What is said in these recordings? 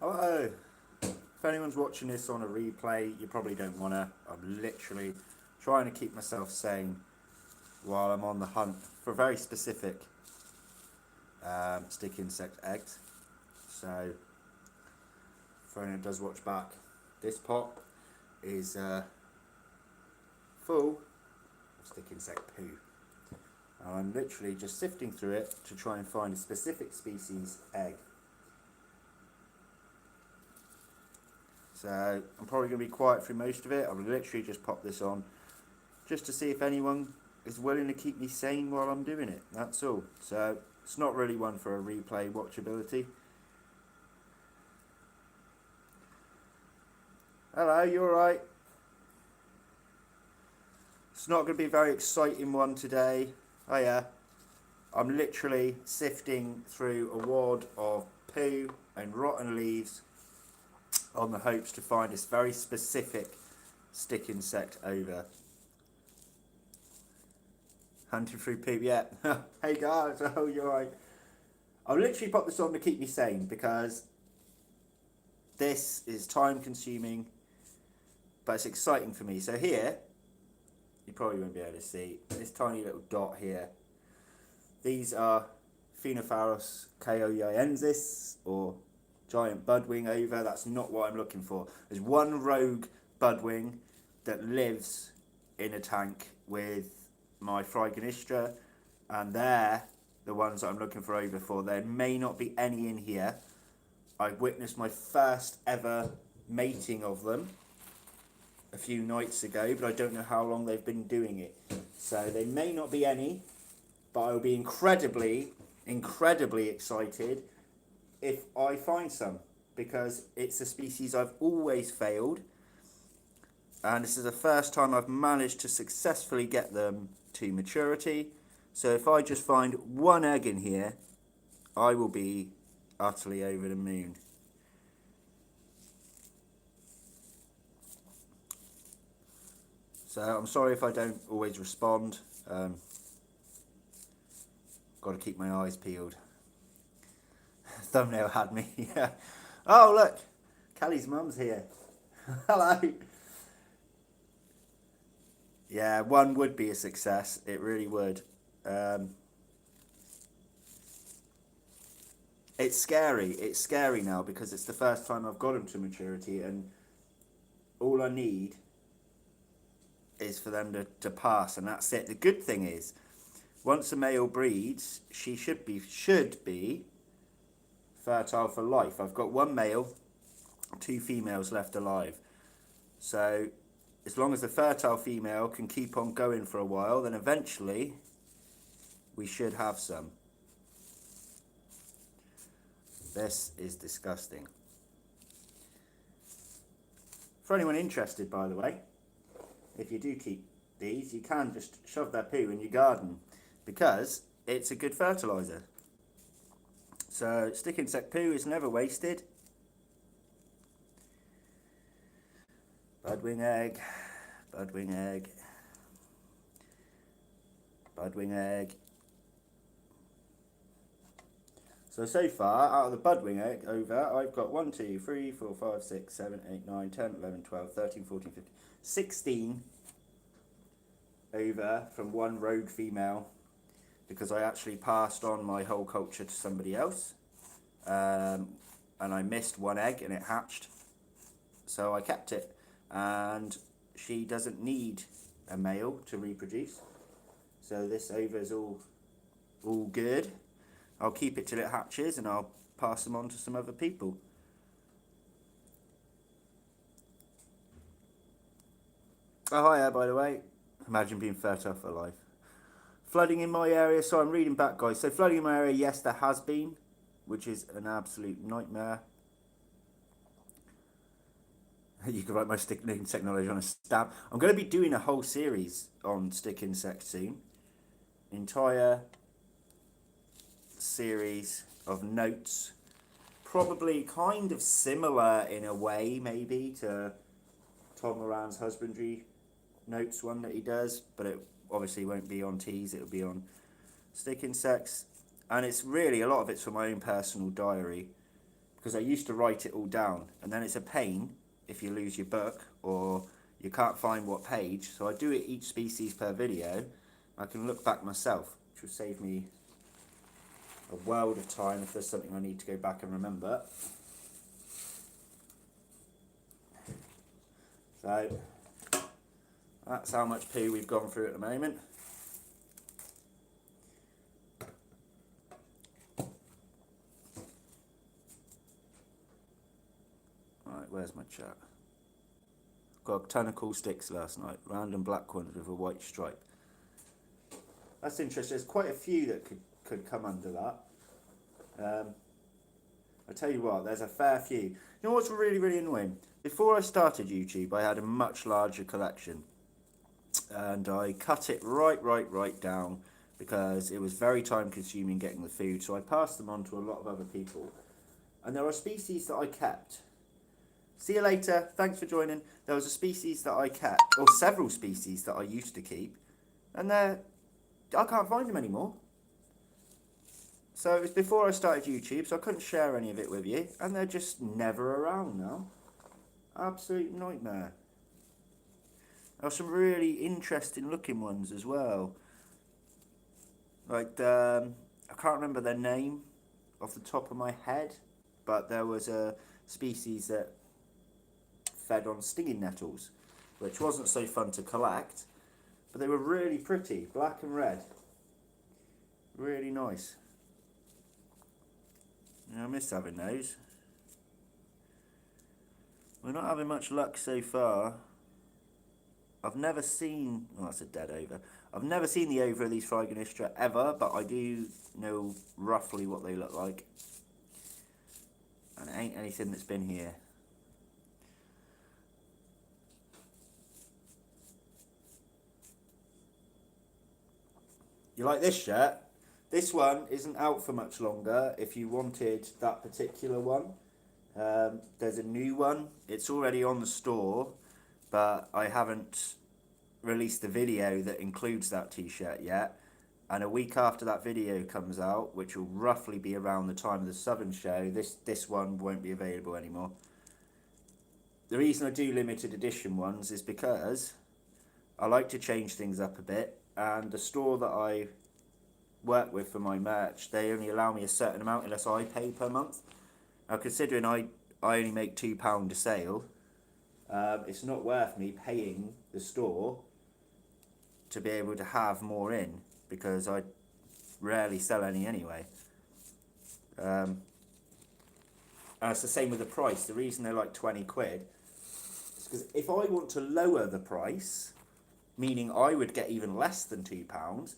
Oh, if anyone's watching this on a replay, you probably don't want to. I'm literally trying to keep myself sane while I'm on the hunt for very specific stick insect eggs. So, for anyone who does watch back, this pot is full of stick insect poo. And I'm literally just sifting through it to try and find a specific species egg. So I'm probably going to be quiet through most of it. I'll literally just pop this on just to see if anyone is willing to keep me sane while I'm doing it. That's all. So it's not really one for a replay watchability. Hello, you alright? It's not going to be a very exciting one today. Oh yeah. I'm literally sifting through a wad of poo and rotten leaves on the hopes to find this very specific stick insect over. Hunting through poop, yeah. Hey guys, oh you're right. I'll literally pop this on to keep me sane because this is time consuming, but it's exciting for me. So here, you probably won't be able to see this tiny little dot here. These are Phenopharus koyoyensis, or giant budwing over. That's not what I'm looking for. There's one rogue budwing that lives in a tank with my Phryganistra, and they're the ones that I'm looking for over for. There may not be any in here. I witnessed my first ever mating of them a few nights ago, but I don't know how long they've been doing it. So there may not be any, but I will be incredibly excited if I find some, because it's a species I've always failed, and this is the first time I've managed to successfully get them to maturity. So if I just find one egg in here, I will be utterly over the moon. So I'm sorry if I don't always respond. Got to keep my eyes peeled. Thumbnail had me. Yeah. Oh look, Callie's mum's here. Hello. Yeah, one would be a success. It really would. It's scary. It's scary now because it's the first time I've got them to maturity, and all I need is for them to pass, and that's it. The good thing is, once a male breeds, she should be fertile for life. I've got one male, 2 females left alive. So as long as the fertile female can keep on going for a while, then eventually we should have some. This is disgusting. For anyone interested, by the way, if you do keep these, you can just shove their poo in your garden because it's a good fertiliser. So stick insect poo is never wasted. Budwing egg, budwing egg, budwing egg. So far, out of the budwing egg over, I've got 1, 2, 3, 4, 5, 6, 7, 8, 9, 10, 11, 12, 13, 14, 15, 16 over from one rogue female, because I actually passed on my whole culture to somebody else, and I missed one egg and it hatched, so I kept it, and she doesn't need a male to reproduce, so this over is all good. I'll keep it till it hatches and I'll pass them on to some other people. Oh hiya, by the way. Imagine being fertile for life. Flooding in my area, so I'm reading back, guys. So flooding in my area, yes, there has been, which is an absolute nightmare. You can write my stick insect knowledge on a stamp. I'm going to be doing a whole series on stick insects soon. Entire series of notes, probably kind of similar in a way, maybe, to Tom Moran's husbandry notes one that he does, but it obviously won't be on teas, it'll be on stick insects, and it's really, a lot of it's from my own personal diary, because I used to write it all down, and then it's a pain if you lose your book or you can't find what page. So I do it each species per video. I can look back myself, which will save me a world of time if there's something I need to go back and remember. So that's how much poo we've gone through at the moment. Right, where's my chat? Got a ton of cool sticks last night, random black ones with a white stripe. That's interesting. There's quite a few that could come under that. I tell you what, there's a fair few. You know what's really, really annoying? Before I started YouTube, I had a much larger collection, and I cut it right down because it was very time consuming getting the food, so I passed them on to a lot of other people. And there are species that I kept. See you later, thanks for joining. There was a species that I kept, or several species that I used to keep, and I can't find them anymore. So it was before I started YouTube, so I couldn't share any of it with you, and they're just never around now. Absolute nightmare. There are some really interesting looking ones as well. Like, I can't remember their name off the top of my head, but there was a species that fed on stinging nettles, which wasn't so fun to collect, but they were really pretty, black and red. Really nice. Yeah, I miss having those. We're not having much luck so far. I've never seen, oh that's a dead over. I've never seen the over of these Phrygonistra ever, but I do know roughly what they look like. And it ain't anything that's been here. You like this shirt? This one isn't out for much longer if you wanted that particular one. There's a new one. It's already on the store, but I haven't released the video that includes that t-shirt yet. And a week after that video comes out, which will roughly be around the time of the Southern show, this one won't be available anymore. The reason I do limited edition ones is because I like to change things up a bit, and the store that I work with for my merch, they only allow me a certain amount unless I pay per month. Now, considering I only make £2 a sale, it's not worth me paying the store to be able to have more in, because I rarely sell any anyway. And it's the same with the price. The reason they're like 20 quid is because if I want to lower the price, meaning I would get even less than £2,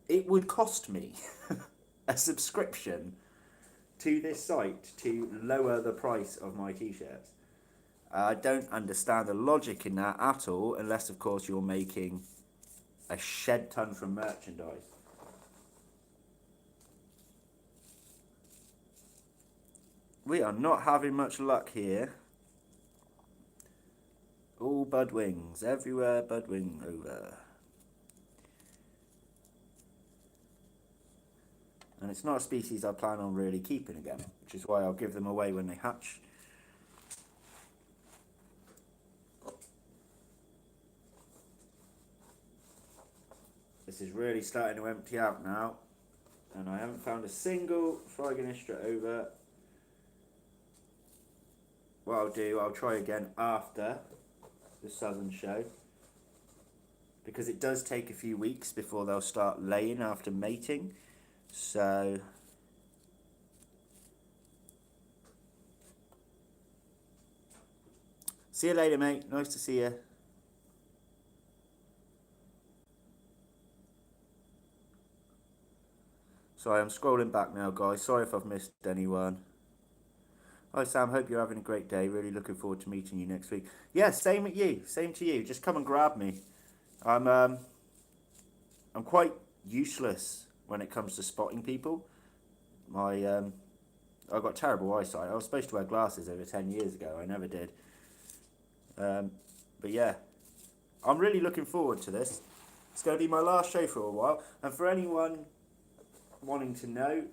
it would cost me a subscription to this site to lower the price of my t-shirts. I don't understand the logic in that at all, unless of course you're making a shed ton from merchandise. We are not having much luck here. All budwings, everywhere budwing over. And it's not a species I plan on really keeping again, which is why I'll give them away when they hatch. This is really starting to empty out now, and I haven't found a single Phrygonistra over. What I'll do, I'll try again after the Southern show, because it does take a few weeks before they'll start laying after mating. So see you later, mate. Nice to see you. Sorry, I'm scrolling back now, guys. Sorry if I've missed anyone. Hi Sam, hope you're having a great day. Really looking forward to meeting you next week. Yeah, same with you. Same to you. Just come and grab me. I'm quite useless when it comes to spotting people. I've got terrible eyesight. I was supposed to wear glasses over 10 years ago. I never did. But yeah, I'm really looking forward to this. It's going to be my last show for a while. And for anyone wanting to know,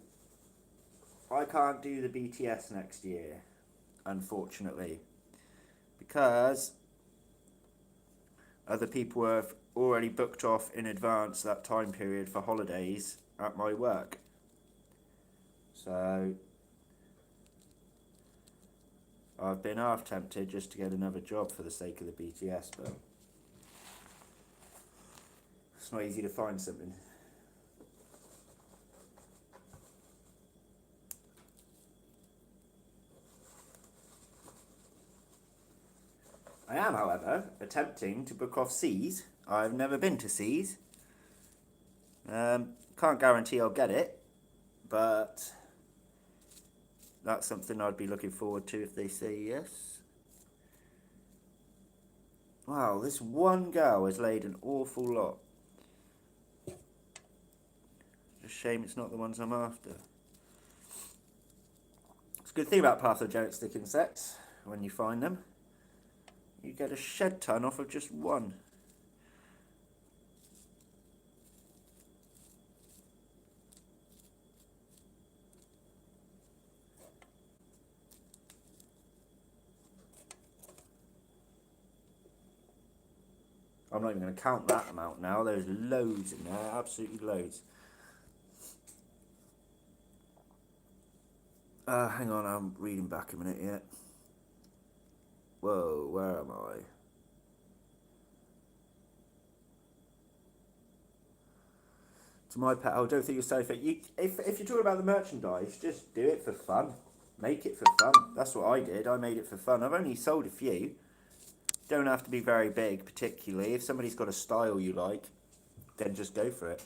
I can't do the BTS next year, unfortunately, because other people have already booked off in advance that time period for holidays at my work. So I've been half tempted just to get another job for the sake of the BTS, but it's not easy to find something. I am, however, attempting to book off Seas. I've never been to Seas. Can't guarantee I'll get it, but that's something I'd be looking forward to if they say yes. Wow, this one girl has laid an awful lot. It's a shame it's not the ones I'm after. It's a good thing about pathogenic stick insects, when you find them, you get a shed ton off of just one. I'm not even going to count that amount now. There's loads in there, absolutely loads. Hang on, I'm reading back a minute yet. Whoa, where am I? To my pet, I don't think you're safe. If you're talking about the merchandise, just do it for fun. Make it for fun. That's what I did. I made it for fun. I've only sold a few. Don't have to be very big, particularly. If somebody's got a style you like, then just go for it.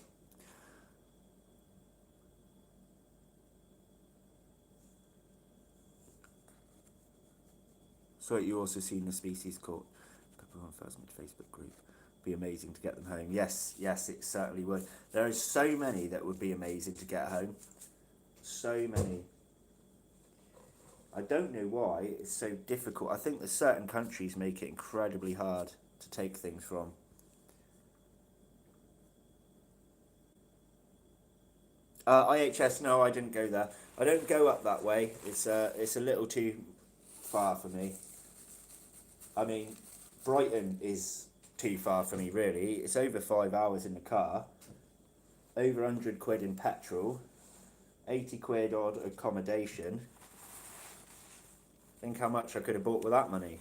So you also seen the species caught. Pepper on Phasmid Facebook group. Be amazing to get them home. Yes, it certainly would. There are so many that would be amazing to get home. So many. I don't know why it's so difficult. I think that certain countries make it incredibly hard to take things from. IHS, no, I didn't go there. I don't go up that way. It's a little too far for me. I mean, Brighton is too far for me, really. It's over 5 hours in the car, over 100 quid in petrol, 80 quid odd accommodation. Think how much I could have bought with that money.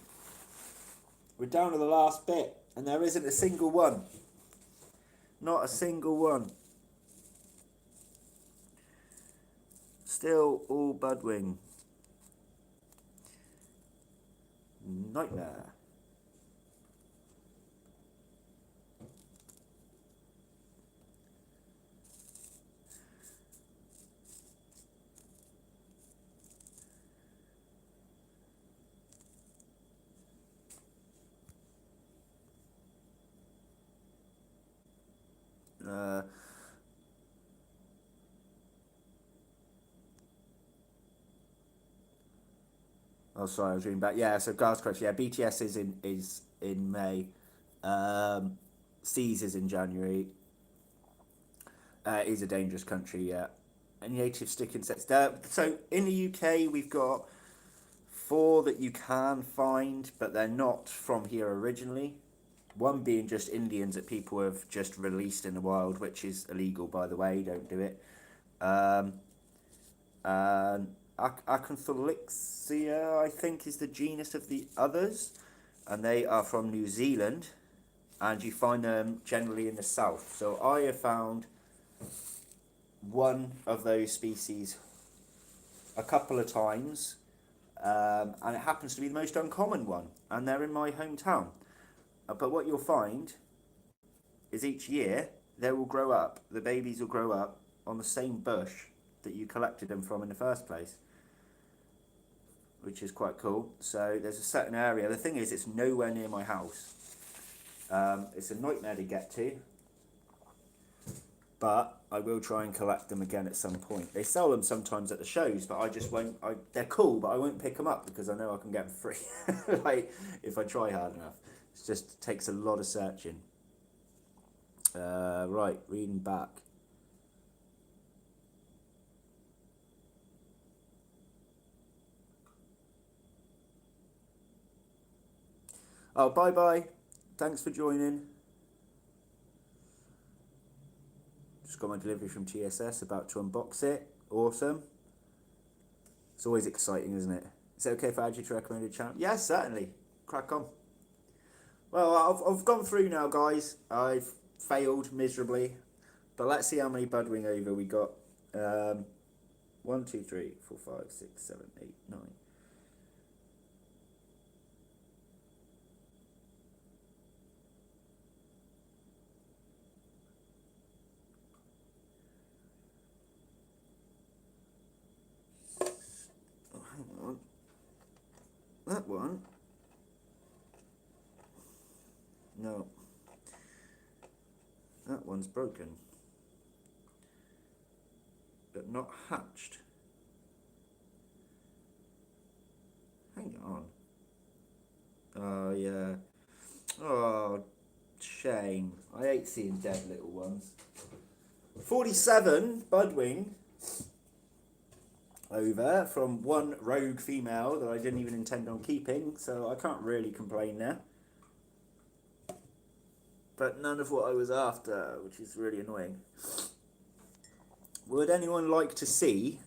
We're down to the last bit, and there isn't a single one. Not a single one. Still all budwing. Nightmare. Oh, sorry, I was reading back. Yeah, so Gar's correct. Yeah, BTS is in May. Seas is in January. Is a dangerous country. Yeah, and native stick insects. So in the UK, we've got 4 that you can find, but they're not from here originally. One being just Indians that people have just released in the wild, which is illegal, by the way. Don't do it. And Acantholixia, I think, is the genus of the others, and they are from New Zealand, and you find them generally in the south. So I have found one of those species a couple of times, and it happens to be the most uncommon one, and they're in my hometown. But what you'll find is each year they will grow up, the babies will grow up on the same bush that you collected them from in the first place, which is quite cool. So there's a certain area. The thing is, it's nowhere near my house. It's a nightmare to get to, but I will try and collect them again at some point. They sell them sometimes at the shows, but I just won't. They're cool, but I won't pick them up because I know I can get them free. Like, if I try hard enough. It just takes a lot of searching. Right, reading back. Oh, bye-bye. Thanks for joining. Just got my delivery from TSS, about to unbox it. Awesome. It's always exciting, isn't it? Is it okay if I add you to recommended channel? Yes, certainly. Crack on. Well, I've gone through now, guys. I've failed miserably. But let's see how many Budwing over we got. 1, 2, 3, 4, 5, 6, 7, 8, 9. Oh, hang on. That one. No. That one's broken. But not hatched. Hang on. Oh, yeah. Oh, shame. I hate seeing dead little ones. 47 Budwing over from one rogue female that I didn't even intend on keeping, so I can't really complain there. But none of what I was after, which is really annoying. Would anyone like to see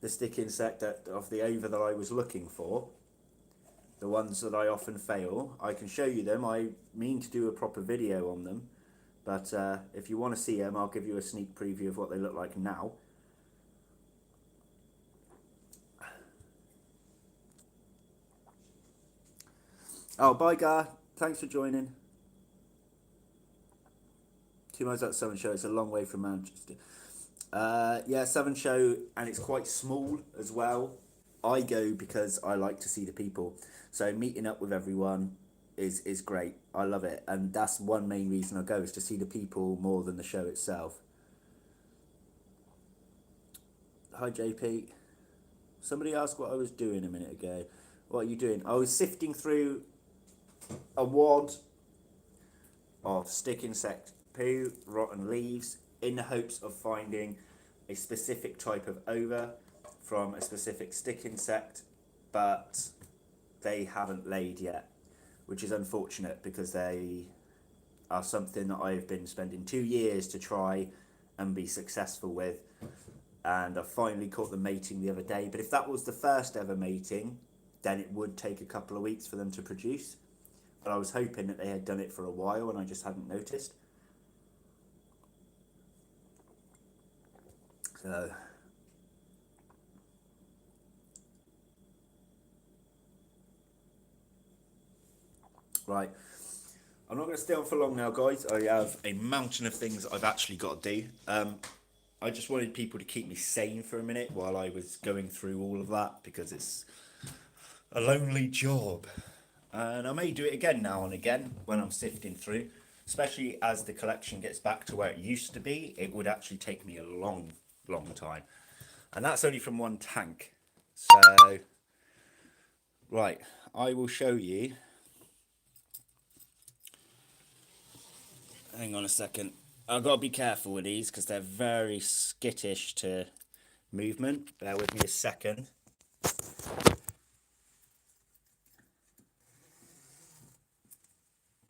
the stick insect of the over that I was looking for? The ones that I often fail. I can show you them. I mean to do a proper video on them. But if you want to see them, I'll give you a sneak preview of what they look like now. Oh, bye, Gar. Thanks for joining. 2 miles out Southern Show. It's a long way from Manchester. Yeah, Southern Show, and it's quite small as well. I go because I like to see the people. So meeting up with everyone is great. I love it. And that's one main reason I go, is to see the people more than the show itself. Hi, JP. Somebody asked what I was doing a minute ago. What are you doing? I was sifting through a wad of stick insect poo, rotten leaves, in the hopes of finding a specific type of ova from a specific stick insect, but they haven't laid yet, which is unfortunate because they are something that I've been spending 2 years to try and be successful with, and I finally caught them mating the other day. But if that was the first ever mating, then it would take a couple of weeks for them to produce, but I was hoping that they had done it for a while and I just hadn't noticed. So right, I'm not going to stay on for long now, guys. I have a mountain of things that I've actually got to do. I just wanted people to keep me sane for a minute while I was going through all of that, because it's a lonely job. And I may do it again now and again when I'm sifting through, especially as the collection gets back to where it used to be. It would actually take me a long time. And that's only from one tank. So, right, I will show you. Hang on a second. I've got to be careful with these because they're very skittish to movement. Bear with me a second.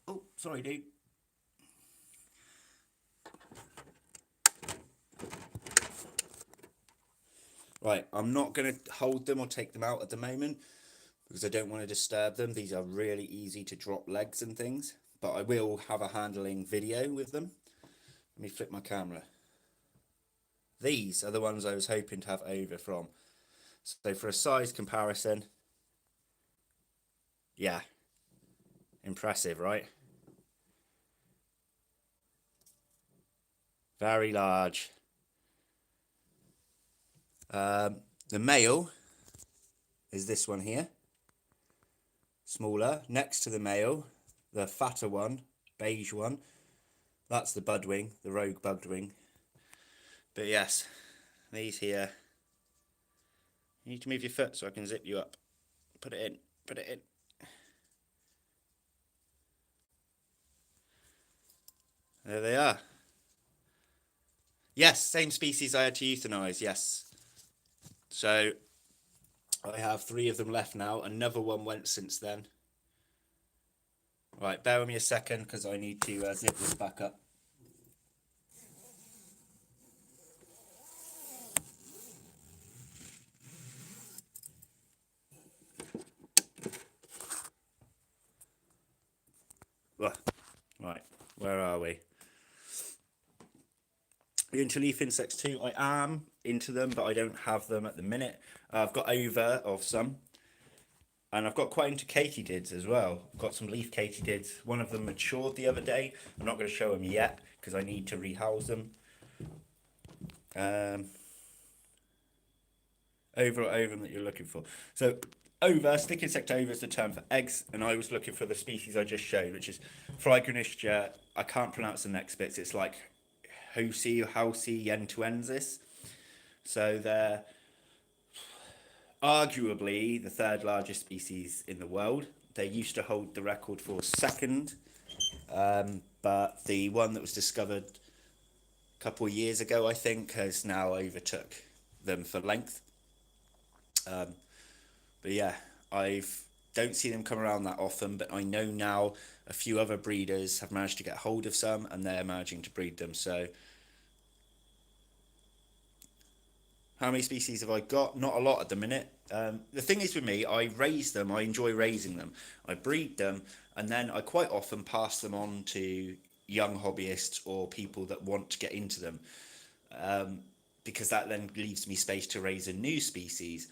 Oh, sorry, dude. Right, I'm not going to hold them or take them out at the moment because I don't want to disturb them. These are really easy to drop legs and things, but I will have a handling video with them. Let me flip my camera. These are the ones I was hoping to have over from. So for a size comparison, yeah, impressive, right? Very large. The male is this one here, smaller. Next to the male, the fatter one, beige one, that's the budwing, the rogue budwing. But yes, these here, you need to move your foot so I can zip you up. Put it in, put it in. There they are. Yes, same species I had to euthanize, yes. So I have 3 of them left now. Another one went since then. Right, bear with me a second because I need to zip this back up. Right, where are we? You're into leaf insects too? I am into them, but I don't have them at the minute. I've got over of some. And I've got quite into katydids as well. I've got some leaf katydids. One of them matured the other day. I'm not going to show them yet because I need to rehouse them. Over or ovum that you're looking for. So ova, stick insect ova is the term for eggs, and I was looking for the species I just showed, which is Phrygonistia. I can't pronounce the next bits. It's like Hosi or Hausi yentuensis. So they're arguably the third largest species in the world. They used to hold the record for second, but the one that was discovered a couple of years ago, I think, has now overtook them for length. But yeah, I don't see them come around that often, but I know now a few other breeders have managed to get hold of some and they're managing to breed them. So how many species have I got? Not a lot at the minute. The thing is with me, I raise them, I enjoy raising them. I breed them, and then I quite often pass them on to young hobbyists or people that want to get into them, because that then leaves me space to raise a new species.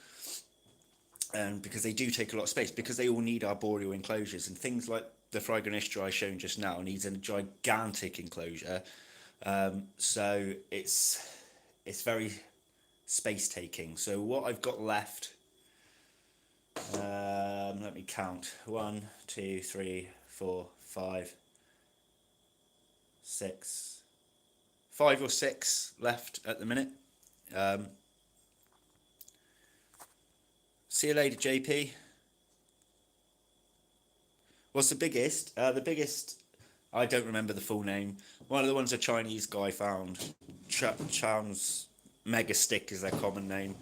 Because they do take a lot of space, because they all need arboreal enclosures, and things like the Phrygonistra I shown just now needs a gigantic enclosure. So it's very space taking. So what I've got left, let me count: 1, 2, 3, 4, 5, 6, 5 or 6 left at the minute. See you later, JP. What's the biggest? The biggest, I don't remember the full name. One of the ones a Chinese guy found. Chow's Mega Stick is their common name,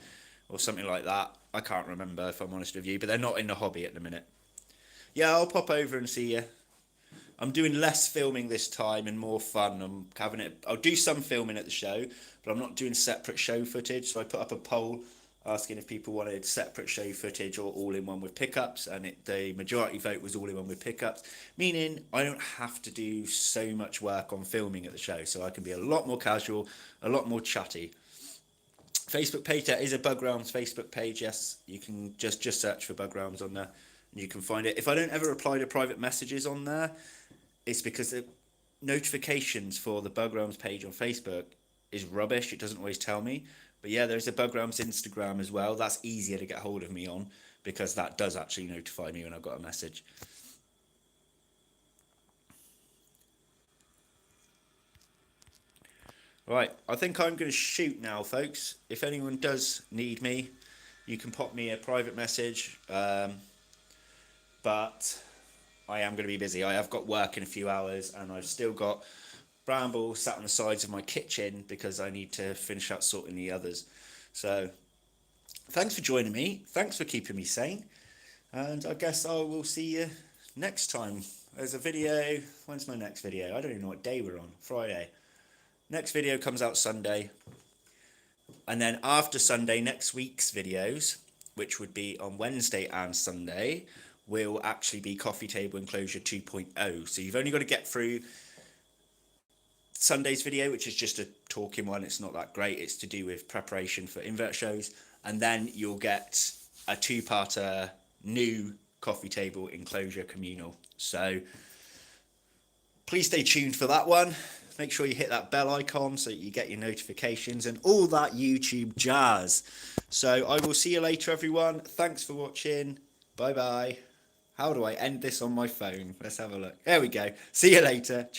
or something like that. I can't remember, if I'm honest with you, but they're not in the hobby at the minute. Yeah, I'll pop over and see you. I'm doing less filming this time and more fun. I'm having it. I'll do some filming at the show, but I'm not doing separate show footage. So I put up a poll asking if people wanted separate show footage or all in one with pickups, and the majority vote was all in one with pickups, meaning I don't have to do so much work on filming at the show, so I can be a lot more casual, a lot more chatty. Facebook page, there is a Bug Realms Facebook page. Yes, you can just search for Bug Realms on there and you can find it. If I don't ever reply to private messages on there, it's because the notifications for the Bug Realms page on Facebook is rubbish. It doesn't always tell me. But yeah, there's a Bug Realms Instagram as well. That's easier to get hold of me on, because that does actually notify me when I've got a message. Right, I think I'm going to shoot now, folks. If anyone does need me, you can pop me a private message. But I am going to be busy. I have got work in a few hours, and I've still got Bramble sat on the sides of my kitchen because I need to finish out sorting the others. So thanks for joining me. Thanks for keeping me sane. And I guess I will see you next time. There's a video. When's my next video? I don't even know what day we're on. Friday. Next video comes out Sunday. And then after Sunday, next week's videos, which would be on Wednesday and Sunday, will actually be Coffee Table Enclosure 2.0. So you've only got to get through Sunday's video, which is just a talking one. It's not that great. It's to do with preparation for invert shows, and then you'll get a 2-parter new Coffee Table Enclosure communal. So please stay tuned for that one. Make sure you hit that bell icon so you get your notifications and all that YouTube jazz. So I will see you later, everyone. Thanks for watching. Bye bye. How do I end this on my phone? Let's have a look. There we go. See you later. Cheers.